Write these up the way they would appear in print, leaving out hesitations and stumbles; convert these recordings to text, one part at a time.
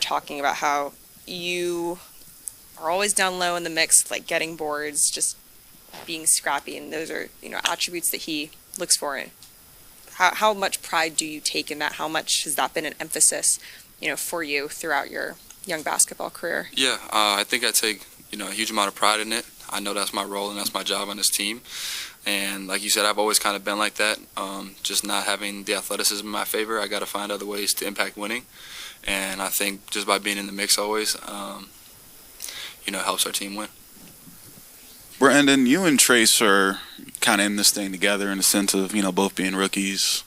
talking about how you are always down low in the mix, like getting boards, just being scrappy, and those are, attributes that he looks for. And how much pride do you take in that? How much has that been an emphasis, for you throughout your young basketball career? Yeah, I think I take, a huge amount of pride in it. I know that's my role and that's my job on this team. And like you said, I've always kind of been like that, just not having the athleticism in my favor. I got to find other ways to impact winning. And I think just by being in the mix always, helps our team win. Brandin, you and Trace are kind of in this thing together in the sense of, both being rookies.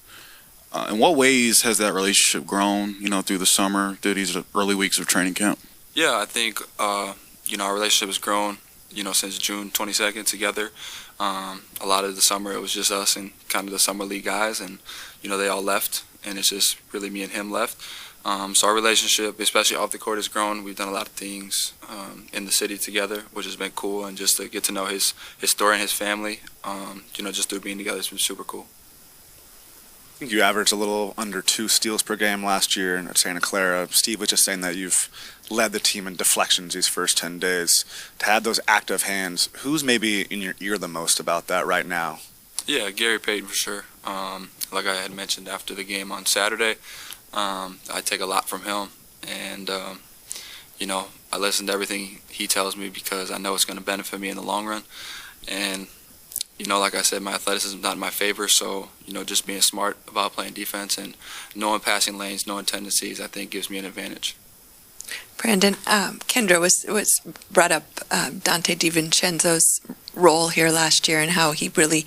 In what ways has that relationship grown, through the summer, through these early weeks of training camp? Yeah, I think, our relationship has grown, since June 22nd together. A lot of the summer it was just us and kind of the summer league guys, and, they all left, and it's just really me and him left. So our relationship, especially off the court, has grown. We've done a lot of things in the city together, which has been cool, and just to get to know his story and his family, just through being together, it's been super cool. I think you averaged a little under 2 steals per game last year at Santa Clara. Steve was just saying that you've led the team in deflections these first 10 days. To have those active hands, who's maybe in your ear the most about that right now? Yeah, Gary Payton for sure. Like I had mentioned after the game on Saturday, I take a lot from him, and I listen to everything he tells me because I know it's going to benefit me in the long run. And like I said, my athleticism is not in my favor, so just being smart about playing defense and knowing passing lanes, knowing tendencies, I think gives me an advantage. Brandin, Kendra was brought up Dante DiVincenzo's role here last year and how he really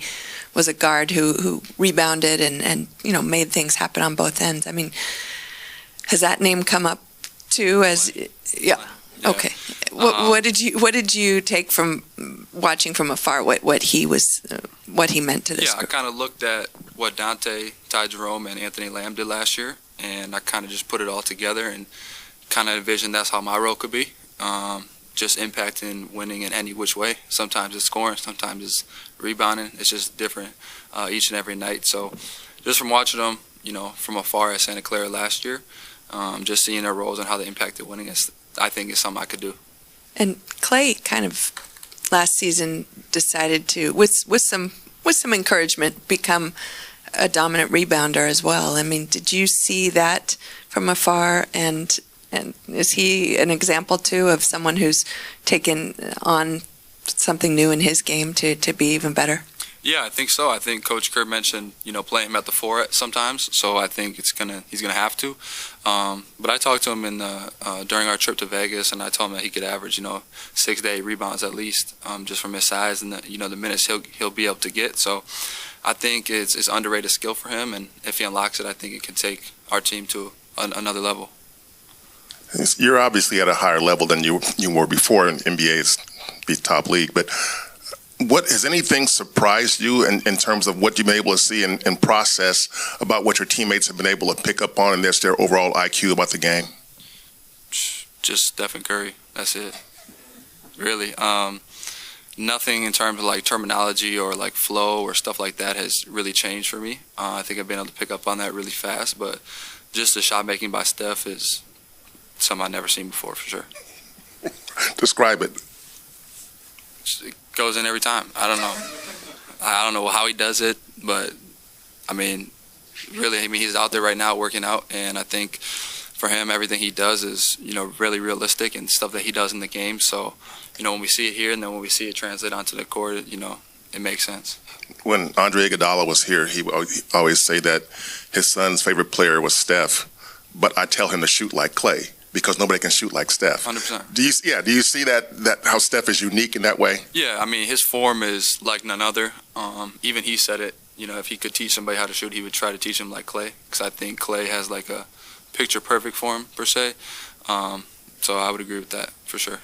was a guard who rebounded and made things happen on both ends. I mean, has that name come up too? Yeah. Okay. What did you take from watching from afar? What he meant to this group? I kind of looked at what Dante, Ty Jerome, and Anthony Lamb did last year, and I kind of just put it all together and kind of envisioned that's how my role could be. Just impacting, winning in any which way. Sometimes it's scoring, sometimes it's rebounding. It's just different each and every night. So just from watching them, from afar at Santa Clara last year, just seeing their roles and how they impacted winning, I think is something I could do. And Clay kind of last season decided to, with some encouragement, become a dominant rebounder as well. I mean, did you see that from afar? And is he an example, too, of someone who's taken on something new in his game to be even better? Yeah, I think so. I think Coach Kerr mentioned, playing him at the 4 sometimes, so I think he's gonna have to. But I talked to him during our trip to Vegas, and I told him that he could average, 6 to 8 rebounds at least, just from his size and the minutes he'll be able to get. So I think it's underrated skill for him, and if he unlocks it, I think it can take our team to another level. You're obviously at a higher level than you were before in NBA's top league, but what has anything surprised you in terms of what you've been able to see and process about what your teammates have been able to pick up on and their overall IQ about the game? Just Steph Curry. That's it. Really. Nothing in terms of like terminology or like flow or stuff like that has really changed for me. I think I've been able to pick up on that really fast, but just the shot making by Steph is something I've never seen before for sure. Describe it. It goes in every time. I don't know how he does it, but really, he's out there right now working out, and I think for him, everything he does is, really realistic and stuff that he does in the game. So, when we see it here and then when we see it translate onto the court, it makes sense. When Andre Iguodala was here, he always say that his son's favorite player was Steph, but I tell him to shoot like Clay, because nobody can shoot like Steph. 100%. Do you see that how Steph is unique in that way? Yeah, his form is like none other. Even he said it, if he could teach somebody how to shoot, he would try to teach him like Clay, because I think Clay has like a picture-perfect form, per se. So I would agree with that for sure.